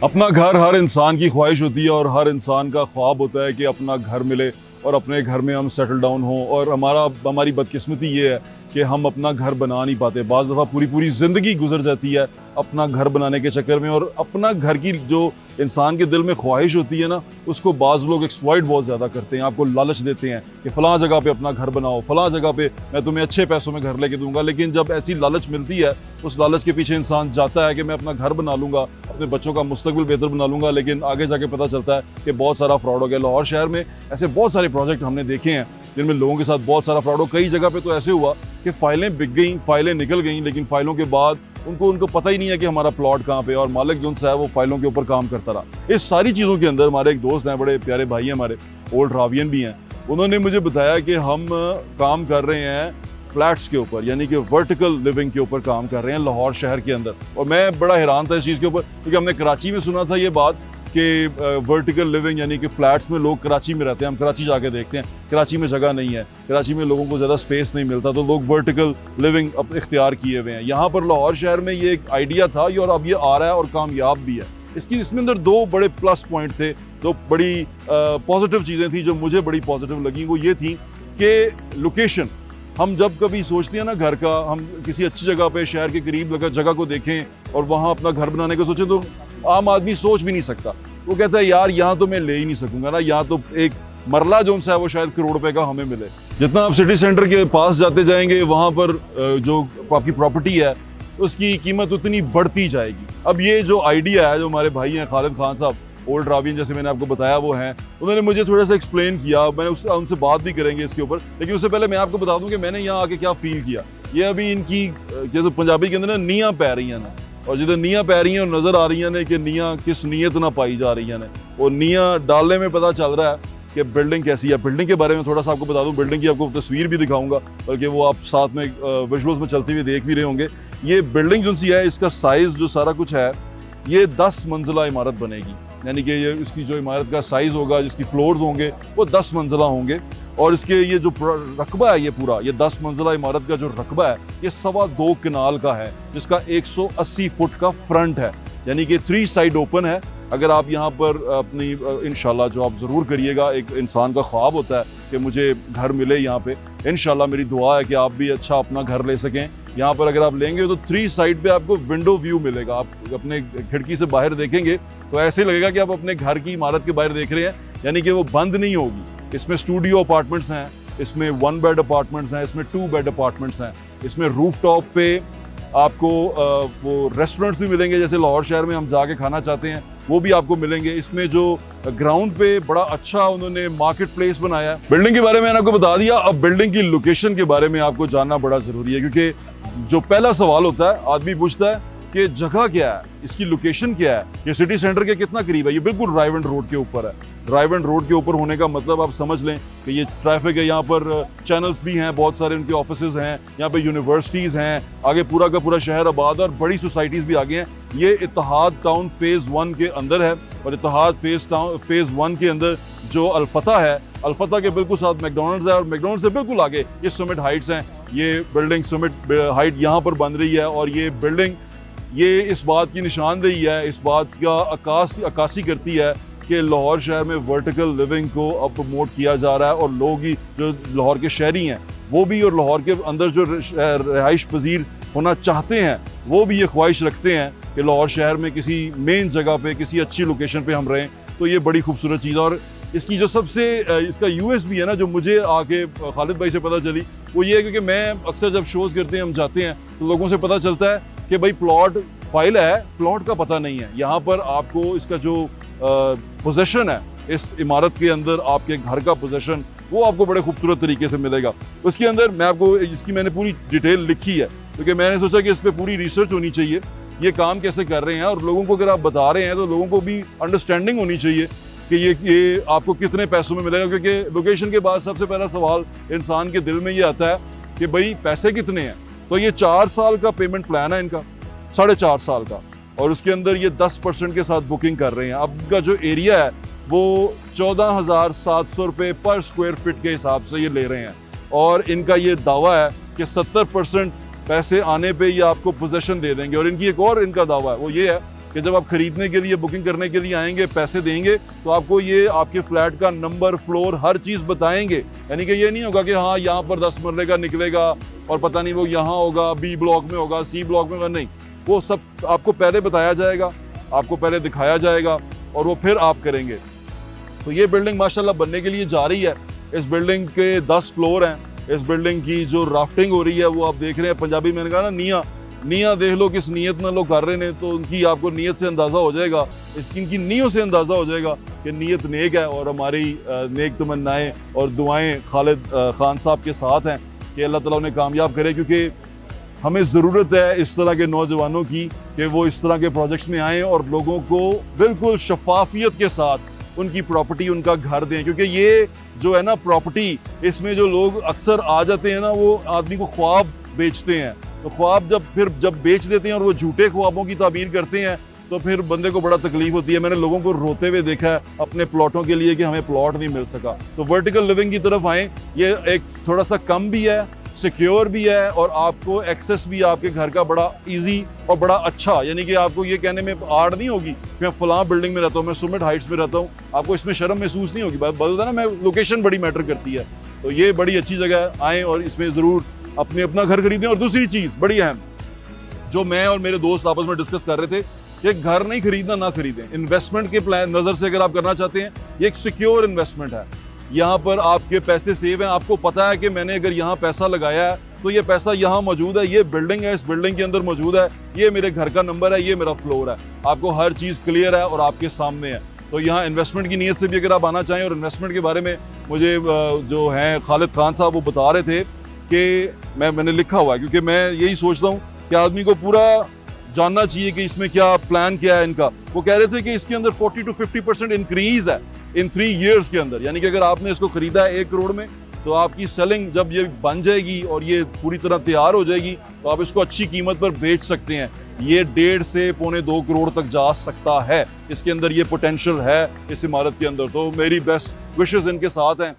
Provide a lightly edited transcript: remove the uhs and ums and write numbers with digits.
अपना घर हर इंसान की ख्वाहिश होती है और हर इंसान का ख्वाब होता है कि अपना घर मिले और अपने घर में हम सेटल डाउन हों। और हमारी बदकिस्मती ये है कि हम अपना घर बना नहीं पाते। बाज़ दफ़ा पूरी पूरी ज़िंदगी गुजर जाती है अपना घर बनाने के चक्कर में, और अपना घर की जो इंसान के दिल में ख्वाहिश होती है ना, उसको बाज़ लोग एक्सप्लॉइट बहुत ज़्यादा करते हैं। आपको लालच देते हैं कि फ़लाँ जगह पे अपना घर बनाओ, फ़लाँ जगह पे मैं तुम्हें अच्छे पैसों में घर लेके दूंगा। लेकिन जब ऐसी लालच मिलती है, उस लालच के पीछे इंसान जाता है कि मैं अपना घर बना लूँगा, अपने बच्चों का मुस्तकबिल बेहतर बना लूँगा, लेकिन आगे जाके पता चलता है कि बहुत सारा फ्रॉड हो गया। लाहौर शहर में ऐसे बहुत सारे प्रोजेक्ट हमने देखे हैं जिनमें लोगों के साथ बहुत सारा फ्रॉड हो। कई जगह पे तो ऐसे हुआ कि फ़ाइलें बिक गई, फ़ाइलें निकल गई, लेकिन फ़ाइलों के बाद उनको पता ही नहीं है कि हमारा प्लॉट कहाँ पे है, और मालिक जो है वो फाइलों के ऊपर काम करता रहा। इस सारी चीज़ों के अंदर हमारे एक दोस्त हैं, बड़े प्यारे भाई हैं हमारे, ओल्ड रावियन भी हैं। उन्होंने मुझे बताया कि हम काम कर रहे हैं फ्लैट्स के ऊपर, यानी कि वर्टिकल लिविंग के ऊपर काम कर रहे हैं लाहौर शहर के अंदर। और मैं बड़ा हैरान था इस चीज़ के ऊपर, क्योंकि हमने कराची में सुना था ये बात कि वर्टिकल लिविंग यानी कि फ्लैट्स में लोग कराची में रहते हैं। हम कराची जाके देखते हैं, कराची में जगह नहीं है, कराची में लोगों को ज़्यादा स्पेस नहीं मिलता, तो लोग वर्टिकल लिविंग अब इख्तियार किए हुए हैं। यहाँ पर लाहौर शहर में ये एक आइडिया था और अब ये आ रहा है और कामयाब भी है। इसमें अंदर दो बड़े प्लस पॉइंट थे, दो बड़ी पॉजिटिव चीज़ें थी जो मुझे बड़ी पॉजिटिव लगी। वो ये थी कि लोकेशन, हम जब कभी सोचते हैं ना घर का, हम किसी अच्छी जगह पे शहर के करीब लगा जगह को देखें और वहाँ अपना घर बनाने को सोचें, तो आम आदमी सोच भी नहीं सकता। वो कहता है यार यहाँ तो मैं ले ही नहीं सकूंगा ना, यहाँ तो एक मरला जो है वो शायद करोड़ रुपए का हमें मिले। जितना आप सिटी सेंटर के पास जाते जाएंगे, वहाँ पर जो आपकी प्रॉपर्टी है उसकी कीमत उतनी बढ़ती जाएगी। अब ये जो आइडिया है, जो हमारे भाई हैं खालिद खान साहब, ओल्ड रावियन, जैसे मैंने आपको बताया वो हैं, उन्होंने मुझे थोड़ा सा एक्सप्लेन किया। मैं उनसे बात भी करेंगे इसके ऊपर, लेकिन उससे पहले मैं आपको बता दूं कि मैंने यहाँ आके क्या फील किया। ये अभी इनकी जैसे पंजाबी के अंदर ना नीयां पै रही हैं ना, और जिधर नीयां पै रही हैं नज़र आ रही हैं ने कि नीयां किस नीयत ना पाई जा रही हैं ने, और नीयां डालने में पता चल रहा है कि बिल्डिंग कैसी है। बिल्डिंग के बारे में थोड़ा सा आपको बता दूं, बिल्डिंग की आपको तस्वीर भी दिखाऊंगा, बल्कि वो आप साथ में विजुअल्स में चलते हुए देख भी रहे होंगे। ये बिल्डिंग जो सी है, इसका साइज़ जो सारा कुछ है, ये 10 मंजिला इमारत बनेगी। यानी कि ये इसकी जो इमारत का साइज़ होगा, जिसकी फ्लोर्स होंगे वो 10 मंजिला होंगे। और इसके ये जो रकबा है, ये पूरा ये 10 मंजिला इमारत का जो रकबा है, ये 2.25 कनाल का है, जिसका 180 फुट का फ्रंट है, यानी कि 3 साइड ओपन है। अगर आप यहाँ पर अपनी इंशाल्लाह, जो आप ज़रूर करिएगा, एक इंसान का ख्वाब होता है कि मुझे घर मिले यहाँ पे, इंशाल्लाह मेरी दुआ है कि आप भी अच्छा अपना घर ले सकें। यहाँ पर अगर आप लेंगे तो 3 साइड पे आपको विंडो व्यू मिलेगा। आप अपने खिड़की से बाहर देखेंगे तो ऐसे लगेगा कि आप अपने घर की इमारत के बाहर देख रहे हैं, यानी कि वो बंद नहीं होगी। इसमें स्टूडियो अपार्टमेंट्स हैं, इसमें 1 बेड अपार्टमेंट्स हैं, इसमें 2 बेड अपार्टमेंट्स हैं, इसमें रूफ टॉप पे आपको वो रेस्टोरेंट्स भी मिलेंगे, जैसे लाहौर शहर में हम जाके खाना चाहते हैं वो भी आपको मिलेंगे। इसमें जो ग्राउंड पे बड़ा अच्छा उन्होंने मार्केट प्लेस बनाया है। बिल्डिंग के बारे में मैंने आपको बता दिया, अब बिल्डिंग की लोकेशन के बारे में आपको जानना बड़ा ज़रूरी है, क्योंकि जो पहला सवाल होता है, आदमी पूछता है कि जगह क्या है, इसकी लोकेशन क्या है, ये सिटी सेंटर के कितना करीब है। ये बिल्कुल रायवंड रोड के ऊपर है। रायवंड रोड के ऊपर होने का मतलब आप समझ लें कि ये ट्रैफिक है, यहाँ पर चैनल्स भी हैं, बहुत सारे उनके ऑफिसेज हैं, यहाँ पे यूनिवर्सिटीज़ हैं, आगे पूरा का पूरा शहर आबाद और बड़ी सोसाइटीज़ भी आगे हैं। ये इत्तेहाद टाउन फेज़ 1 के अंदर है, और इत्तेहाद फेज़ 1 के अंदर जो अल्फता है, अल्फता के बिल्कुल साथ मैकडॉनल्ड्स है, और मैकडॉनल्ड्स से बिल्कुल आगे ये सुमिट हाइट्स हैं। ये बिल्डिंग सुमिट हाइट यहाँ पर बन रही है, और ये बिल्डिंग ये इस बात की निशानदेही है, इस बात का अक्कासी करती है कि लाहौर शहर में वर्टिकल लिविंग को अब प्रमोट किया जा रहा है, और लोग ही जो लाहौर के शहरी हैं वो भी, और लाहौर के अंदर जो रिहाइश पजीर होना चाहते हैं वो भी ये ख्वाहिश रखते हैं कि लाहौर शहर में किसी मेन जगह पे, किसी अच्छी लोकेशन पे हम रहें। तो ये बड़ी खूबसूरत चीज़ है। और इसकी जो सबसे इसका यूएसपी है ना, जो मुझे आके खालिद भाई से पता चली, वो ये है क्योंकि मैं अक्सर जब शोज़ करते हैं, हम जाते हैं, तो लोगों से पता चलता है कि भाई प्लॉट फाइल है, प्लॉट का पता नहीं है। यहाँ पर आपको इसका जो पोजेशन है इस इमारत के अंदर, आपके घर का पोजेशन, वो आपको बड़े खूबसूरत तरीके से मिलेगा। उसके अंदर मैं आपको इसकी मैंने पूरी डिटेल लिखी है, क्योंकि मैंने सोचा कि इस पर पूरी रिसर्च होनी चाहिए, ये काम कैसे कर रहे हैं, और लोगों को अगर आप बता रहे हैं तो लोगों को भी अंडरस्टैंडिंग होनी चाहिए कि ये आपको कितने पैसों में मिलेगा। क्योंकि लोकेशन के बाद सबसे पहला सवाल इंसान के दिल में ये आता है कि भाई पैसे कितने हैं। तो ये 4 साल का पेमेंट प्लान है इनका, 4.5 साल का, और उसके अंदर ये 10% के साथ बुकिंग कर रहे हैं। अब का जो एरिया है वो 14,700 रुपये पर स्क्वायर फीट के हिसाब से ये ले रहे हैं, और इनका ये दावा है कि 70% पैसे आने पे ये आपको पोजेशन दे देंगे। और इनकी एक और इनका दावा है, वो ये है कि जब आप खरीदने के लिए, बुकिंग करने के लिए आएंगे, पैसे देंगे, तो आपको ये आपके फ्लैट का नंबर, फ्लोर, हर चीज़ बताएंगे। यानी कि ये नहीं होगा कि हाँ यहाँ पर 10 मरले का निकलेगा और पता नहीं वो यहाँ होगा, बी ब्लॉक में होगा, सी ब्लॉक में होगा, नहीं, वो सब आपको पहले बताया जाएगा, आपको पहले दिखाया जाएगा और वो फिर आप करेंगे। तो ये बिल्डिंग माशाल्लाह बनने के लिए जा रही है। इस बिल्डिंग के 10 फ्लोर हैं। इस बिल्डिंग की जो राफ्टिंग हो रही है वो आप देख रहे हैं, पंजाबी मैंने कहा ना, निया देख लो किस नीयत में लोग कर रहे हैं, तो उनकी आपको नीयत से अंदाज़ा हो जाएगा, इनकी नीयों से अंदाज़ा हो जाएगा कि नीयत नेक है। और हमारी नेक तमन्नाएं और दुआएं खालिद खान साहब के साथ हैं कि अल्लाह ताला उन्हें कामयाब करे, क्योंकि हमें ज़रूरत है इस तरह के नौजवानों की कि वो इस तरह के प्रोजेक्ट्स में आएँ और लोगों को बिल्कुल शफाफियत के साथ उनकी प्रॉपर्टी, उनका घर दें। क्योंकि ये जो है ना प्रॉपर्टी, इसमें जो लोग अक्सर आ जाते हैं ना, वो आदमी को ख्वाब बेचते हैं। तो ख्वाब जब बेच देते हैं और वो झूठे ख्वाबों की ताबीर करते हैं, तो फिर बंदे को बड़ा तकलीफ होती है। मैंने लोगों को रोते हुए देखा है अपने प्लॉटों के लिए कि हमें प्लॉट नहीं मिल सका। तो वर्टिकल लिविंग की तरफ आएँ, ये एक थोड़ा सा कम भी है, सिक्योर भी है और आपको एक्सेस भी आपके घर का बड़ा इजी और बड़ा अच्छा, यानी कि आपको ये कहने में आड़ नहीं होगी कि मैं फलां बिल्डिंग में रहता हूँ, मैं सुमिट हाइट्स में रहता हूँ, आपको इसमें शर्म महसूस नहीं होगी। बात होता है ना, मैं लोकेशन बड़ी मैटर करती है। तो ये बड़ी अच्छी जगह है, आएँ और इसमें ज़रूर अपना घर खरीदें। और दूसरी चीज़ बड़ी अहम, जो मैं और मेरे दोस्त आपस में डिस्कस कर रहे थे, कि घर नहीं खरीदना, ना खरीदें। इन्वेस्टमेंट के प्लान नज़र से अगर आप करना चाहते हैं, ये एक सिक्योर इन्वेस्टमेंट है। यहाँ पर आपके पैसे सेव हैं, आपको पता है कि मैंने अगर यहाँ पैसा लगाया है तो ये पैसा यहाँ मौजूद है, ये बिल्डिंग है, इस बिल्डिंग के अंदर मौजूद है, ये मेरे घर का नंबर है, ये मेरा फ्लोर है। आपको हर चीज़ क्लियर है और आपके सामने है। तो यहाँ इन्वेस्टमेंट की नीयत से भी अगर आप आना चाहें, और इन्वेस्टमेंट के बारे में मुझे जो हैं खालिद खान साहब वो बता रहे थे कि मैंने लिखा हुआ है, क्योंकि मैं यही सोचता हूँ कि आदमी को पूरा जानना चाहिए कि इसमें क्या प्लान क्या है इनका। वो कह रहे थे कि इसके अंदर 40 to 50% इंक्रीज है इन 3 years के अंदर। यानी कि अगर आपने इसको खरीदा है 1 करोड़ में, तो आपकी सेलिंग जब ये बन जाएगी और ये पूरी तरह तैयार हो जाएगी, तो आप इसको अच्छी कीमत पर बेच सकते हैं। ये 1.5 से पौने 2 करोड़ तक जा सकता है। इसके अंदर ये पोटेंशियल है इस इमारत के अंदर। तो मेरी बेस्ट विशेस इनके साथ हैं